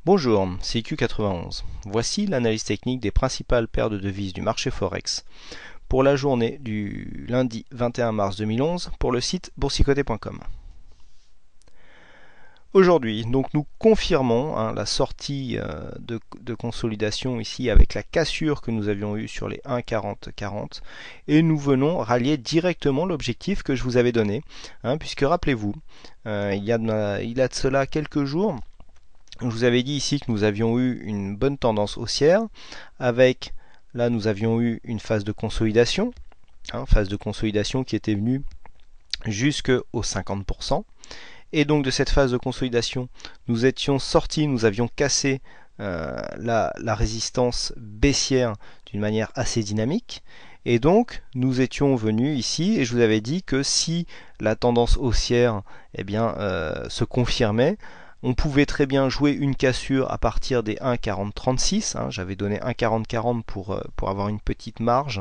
Bonjour, c'est IQ91. Voici l'analyse technique des principales paires de devises du marché Forex pour la journée du lundi 21 mars 2011 pour le site boursicoté.com. Aujourd'hui, donc nous confirmons la sortie de consolidation ici avec la cassure que nous avions eue sur les 1,40-40 et nous venons rallier directement l'objectif que je vous avais donné, puisque rappelez-vous, il y a de cela quelques jours, je vous avais dit ici que nous avions eu une bonne tendance haussière avec, là nous avions eu une phase de consolidation, phase de consolidation qui était venue jusqu'au 50%. Et donc de cette phase de consolidation, nous étions sortis, nous avions cassé la résistance baissière d'une manière assez dynamique. Et donc nous étions venus ici et je vous avais dit que si la tendance haussière se confirmait, on pouvait très bien jouer une cassure à partir des 1,4036. J'avais donné 1,4040 pour avoir une petite marge.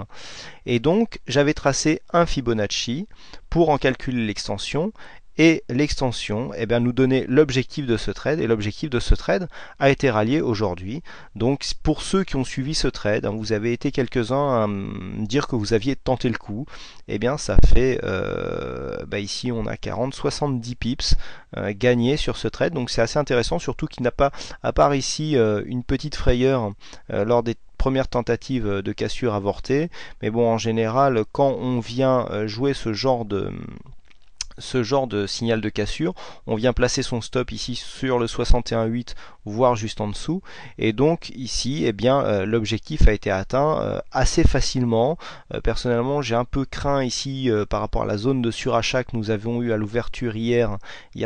Et donc j'avais tracé un Fibonacci pour en calculer l'extension. Et l'extension nous donnait l'objectif de ce trade, et l'objectif de ce trade a été rallié aujourd'hui. Donc pour ceux qui ont suivi ce trade, vous avez été quelques-uns à me dire que vous aviez tenté le coup, ça fait ici on a 70 pips gagnés sur ce trade, donc c'est assez intéressant, surtout qu'il n'a pas, à part ici une petite frayeur lors des première tentative de cassure avortée, mais bon, en général, quand on vient jouer ce genre de signal de cassure, on vient placer son stop ici sur le 61,8 voire juste en dessous, et donc ici l'objectif a été atteint assez facilement. Personnellement j'ai un peu craint ici par rapport à la zone de surachat que nous avons eu à l'ouverture hier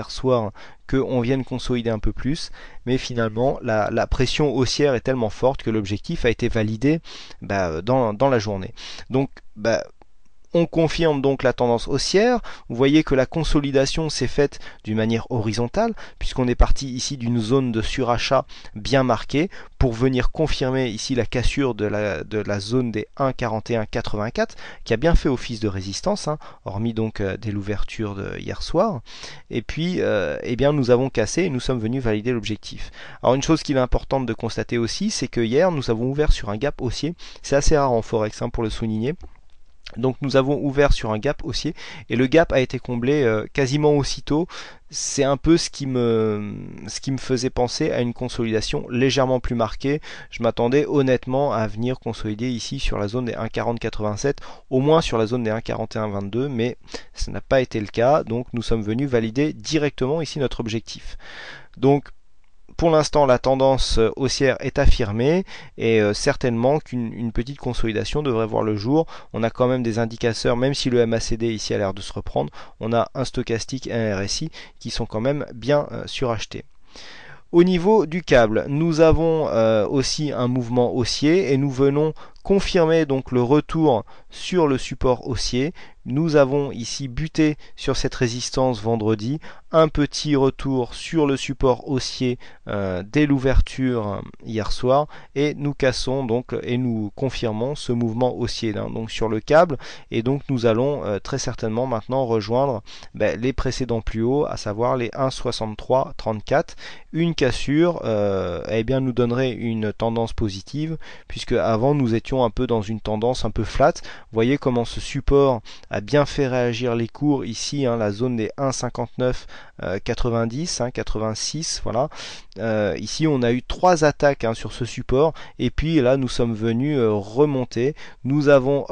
soir, qu'on vienne consolider un peu plus, mais finalement la pression haussière est tellement forte que l'objectif a été validé dans la journée. Donc on confirme donc la tendance haussière. Vous voyez que la consolidation s'est faite d'une manière horizontale, puisqu'on est parti ici d'une zone de surachat bien marquée pour venir confirmer ici la cassure de la zone des 1,4184 qui a bien fait office de résistance, hormis donc dès l'ouverture de hier soir. Et puis nous avons cassé et nous sommes venus valider l'objectif. Alors une chose qu'il est importante de constater aussi, c'est que hier nous avons ouvert sur un gap haussier. C'est assez rare en Forex pour le souligner. Donc nous avons ouvert sur un gap haussier et le gap a été comblé quasiment aussitôt. C'est un peu ce qui me faisait penser à une consolidation légèrement plus marquée. Je m'attendais honnêtement à venir consolider ici sur la zone des 1,4087, au moins sur la zone des 1,4122, mais ce n'a pas été le cas. Donc nous sommes venus valider directement ici notre objectif. Donc pour l'instant, la tendance haussière est affirmée et certainement qu'une petite consolidation devrait voir le jour. On a quand même des indicateurs, même si le MACD ici a l'air de se reprendre, on a un stochastique et un RSI qui sont quand même bien surachetés. Au niveau du câble, nous avons aussi un mouvement haussier et nous venons confirmer donc le retour sur le support haussier. Nous avons ici buté sur cette résistance vendredi, un petit retour sur le support haussier dès l'ouverture hier soir, et nous cassons donc et nous confirmons ce mouvement haussier donc sur le câble, et donc nous allons très certainement maintenant rejoindre les précédents plus hauts, à savoir les 1,6334. Une cassure nous donnerait une tendance positive, puisque avant nous étions un peu dans une tendance un peu flat. Vous voyez comment ce support a bien fait réagir les cours ici, la zone des 1,59 90, 86, voilà. Ici on a eu 3 attaques sur ce support, et puis là nous sommes venus remonter. Nous avons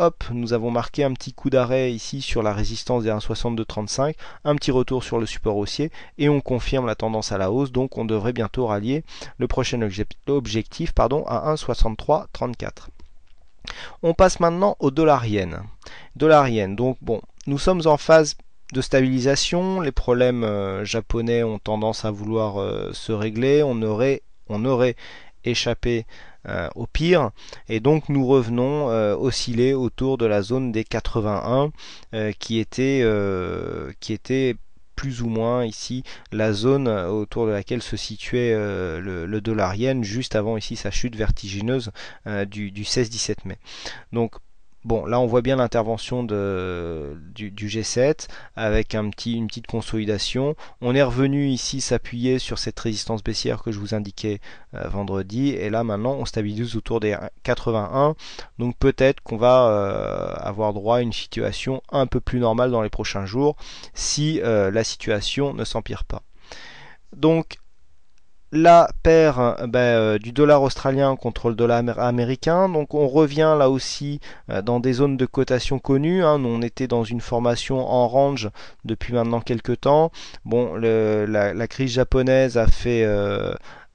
marqué un petit coup d'arrêt ici sur la résistance des 1,6235, un petit retour sur le support haussier, et on confirme la tendance à la hausse. Donc on devrait bientôt rallier le prochain objectif à 1,6334. On passe maintenant au dollar-yen. Dollar-yen, donc bon, nous sommes en phase de stabilisation. Les problèmes japonais ont tendance à vouloir se régler. On aurait échappé au pire, et donc nous revenons osciller autour de la zone des 81 qui était plus ou moins ici la zone autour de laquelle se situait le dollar yen juste avant ici sa chute vertigineuse du 16-17 mai. Donc bon, là on voit bien l'intervention du G7 avec une petite consolidation. On est revenu ici s'appuyer sur cette résistance baissière que je vous indiquais vendredi. Et là maintenant on stabilise autour des 81. Donc peut-être qu'on va avoir droit à une situation un peu plus normale dans les prochains jours si la situation ne s'empire pas. Donc la paire du dollar australien contre le dollar américain. Donc on revient là aussi dans des zones de cotation connues. Nous, on était dans une formation en range depuis maintenant quelques temps. Bon, la crise japonaise a fait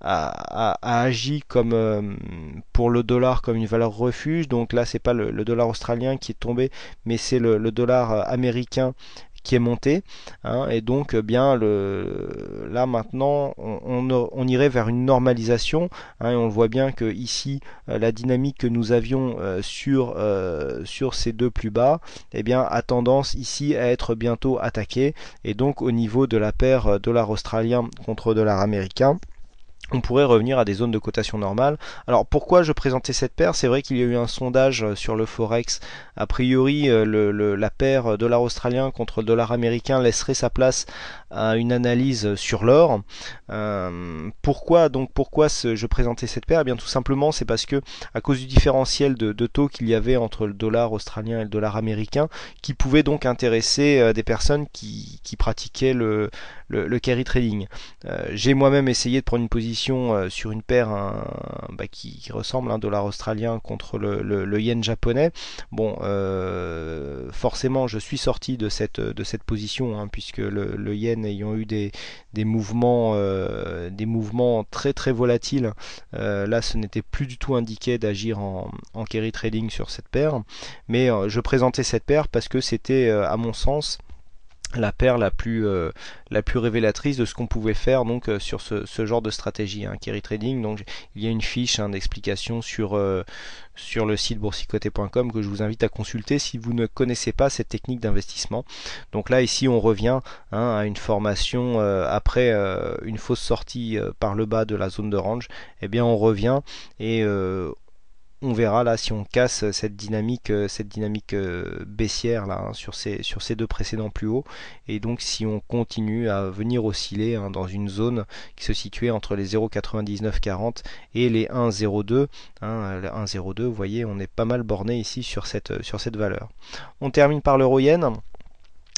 a agi comme pour le dollar comme une valeur refuge. Donc là, c'est pas le dollar australien qui est tombé, mais c'est le dollar américain qui est monté, et donc bien là maintenant on irait vers une normalisation, et on voit bien que ici la dynamique que nous avions sur ces deux plus bas, bien a tendance ici à être bientôt attaquée, et donc au niveau de la paire dollar australien contre dollar américain, on pourrait revenir à des zones de cotation normales. Alors pourquoi je présentais cette paire? C'est vrai qu'il y a eu un sondage sur le Forex. A priori, la paire dollar australien contre le dollar américain laisserait sa place à une analyse sur l'or. Pourquoi je présentais cette paire? Eh bien tout simplement c'est parce que à cause du différentiel de taux qu'il y avait entre le dollar australien et le dollar américain, qui pouvait donc intéresser des personnes qui pratiquaient le carry trading. J'ai moi-même essayé de prendre une position sur une paire qui ressemble à un dollar australien contre le yen japonais. Bon, forcément je suis sorti de cette position, puisque le yen ayant eu des mouvements très très volatiles, là ce n'était plus du tout indiqué d'agir en carry trading sur cette paire, mais je présentais cette paire parce que c'était à mon sens la paire la plus révélatrice de ce qu'on pouvait faire donc sur ce genre de stratégie, carry trading. Donc il y a une fiche d'explication sur le site boursicoté.com que je vous invite à consulter si vous ne connaissez pas cette technique d'investissement. Donc là ici on revient à une formation après une fausse sortie par le bas de la zone de range. Bien on revient et on verra là si on casse cette dynamique baissière là, sur ces deux précédents plus hauts, et donc si on continue à venir osciller dans une zone qui se situait entre les 0,9940 et les 1,02. Le 1,02, vous voyez, on est pas mal borné ici sur cette valeur. On termine par l'euro-yen.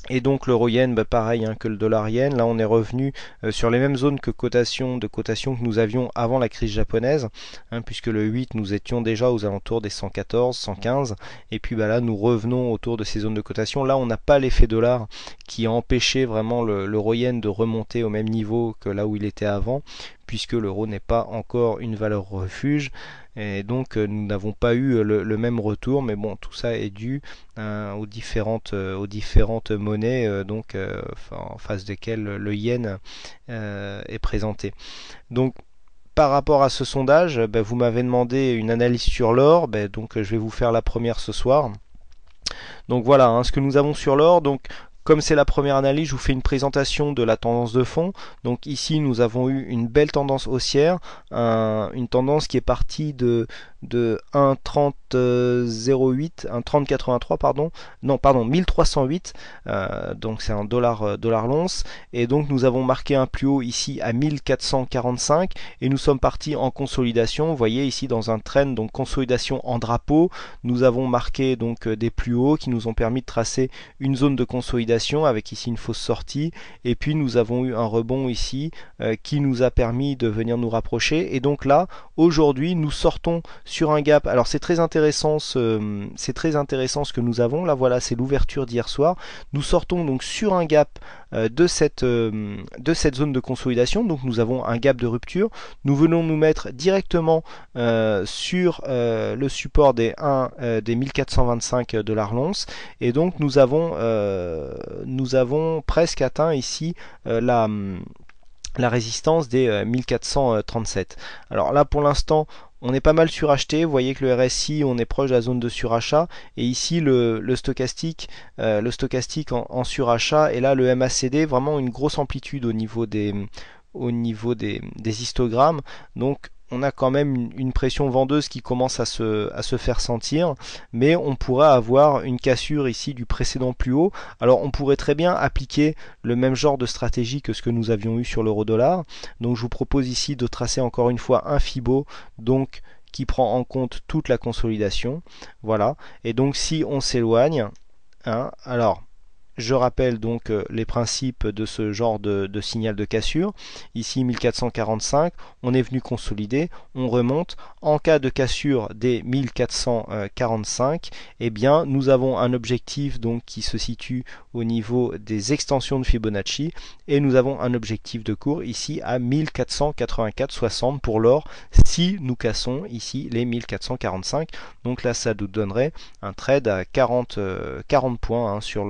Et donc l'euro yen, pareil que le dollar yen, là on est revenu sur les mêmes zones de cotation que nous avions avant la crise japonaise, puisque le 8 nous étions déjà aux alentours des 114, 115, et puis là nous revenons autour de ces zones de cotation. Là on n'a pas l'effet dollar qui a empêché vraiment l'euro yen de remonter au même niveau que là où il était avant, puisque l'euro n'est pas encore une valeur refuge, et donc nous n'avons pas eu le même retour, mais bon, tout ça est dû aux différentes monnaies en face desquelles le yen est présenté. Donc par rapport à ce sondage, vous m'avez demandé une analyse sur l'or, donc je vais vous faire la première ce soir. Donc voilà ce que nous avons sur l'or. Donc comme c'est la première analyse, je vous fais une présentation de la tendance de fond. Donc ici, nous avons eu une belle tendance haussière, une tendance qui est partie de 1,3008, 1,3083 1308, donc c'est un dollar l'once, et donc nous avons marqué un plus haut ici à 1445, et nous sommes partis en consolidation. Vous voyez ici dans un trend, donc consolidation en drapeau, nous avons marqué donc des plus hauts qui nous ont permis de tracer une zone de consolidation avec ici une fausse sortie, et puis nous avons eu un rebond ici qui nous a permis de venir nous rapprocher, et donc là aujourd'hui nous sortons sur un gap. Alors c'est très intéressant ce que nous avons là. Voilà, c'est l'ouverture d'hier soir. Nous sortons donc sur un gap de cette zone de consolidation. Donc nous avons un gap de rupture. Nous venons nous mettre directement sur le support des 1425 $ l'once, et donc nous avons presque atteint ici la résistance des 1437. Alors là pour l'instant on est pas mal suracheté. Vous voyez que le RSI, on est proche de la zone de surachat, et ici le stochastique en surachat, et là le MACD, vraiment une grosse amplitude au niveau des histogrammes. Donc on a quand même une pression vendeuse qui commence à se faire sentir, mais on pourrait avoir une cassure ici du précédent plus haut. Alors on pourrait très bien appliquer le même genre de stratégie que ce que nous avions eu sur l'euro-dollar. Donc je vous propose ici de tracer encore une fois un Fibo, donc qui prend en compte toute la consolidation. Voilà. Et donc si on s'éloigne, hein, alors je rappelle donc les principes de ce genre de signal de cassure. Ici 1445, on est venu consolider, on remonte. En cas de cassure des 1445, eh bien nous avons un objectif donc qui se situe au niveau des extensions de Fibonacci et nous avons un objectif de cours ici à 1484,60 pour l'or si nous cassons ici les 1445. Donc là ça nous donnerait un trade à 40 points hein, sur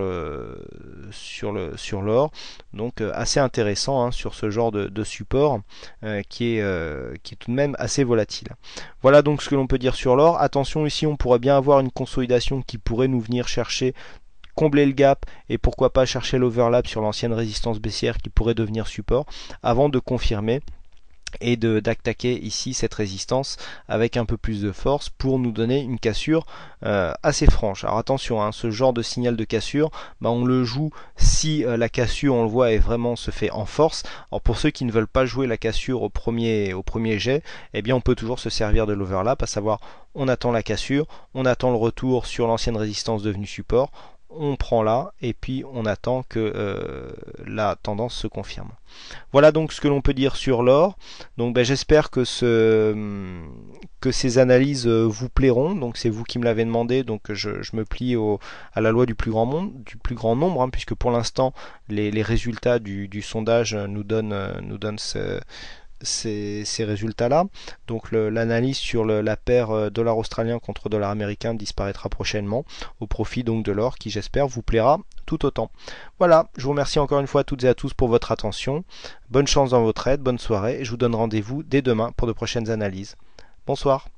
l'or, donc assez intéressant hein, sur ce genre de support qui est tout de même assez volatile. Voilà donc ce que l'on peut dire sur l'or. Attention, ici on pourrait bien avoir une consolidation qui pourrait nous venir chercher, combler le gap et pourquoi pas chercher l'overlap sur l'ancienne résistance baissière qui pourrait devenir support avant de confirmer et d'attaquer ici cette résistance avec un peu plus de force pour nous donner une cassure assez franche. Alors attention, hein, ce genre de signal de cassure, on le joue si la cassure, on le voit, vraiment se fait en force. Alors pour ceux qui ne veulent pas jouer la cassure au premier jet, eh bien on peut toujours se servir de l'overlap, à savoir on attend la cassure, on attend le retour sur l'ancienne résistance devenue support, on prend là et puis on attend que la tendance se confirme. Voilà donc ce que l'on peut dire sur l'or. Donc j'espère que ces analyses vous plairont. Donc c'est vous qui me l'avez demandé, donc je me plie à la loi du plus grand nombre, hein, puisque pour l'instant les résultats du sondage nous donnent ces résultats-là. Donc l'analyse sur la paire dollar australien contre dollar américain disparaîtra prochainement au profit donc de l'or qui j'espère vous plaira tout autant. Voilà, je vous remercie encore une fois à toutes et à tous pour votre attention. Bonne chance dans vos trades, bonne soirée et je vous donne rendez-vous dès demain pour de prochaines analyses. Bonsoir.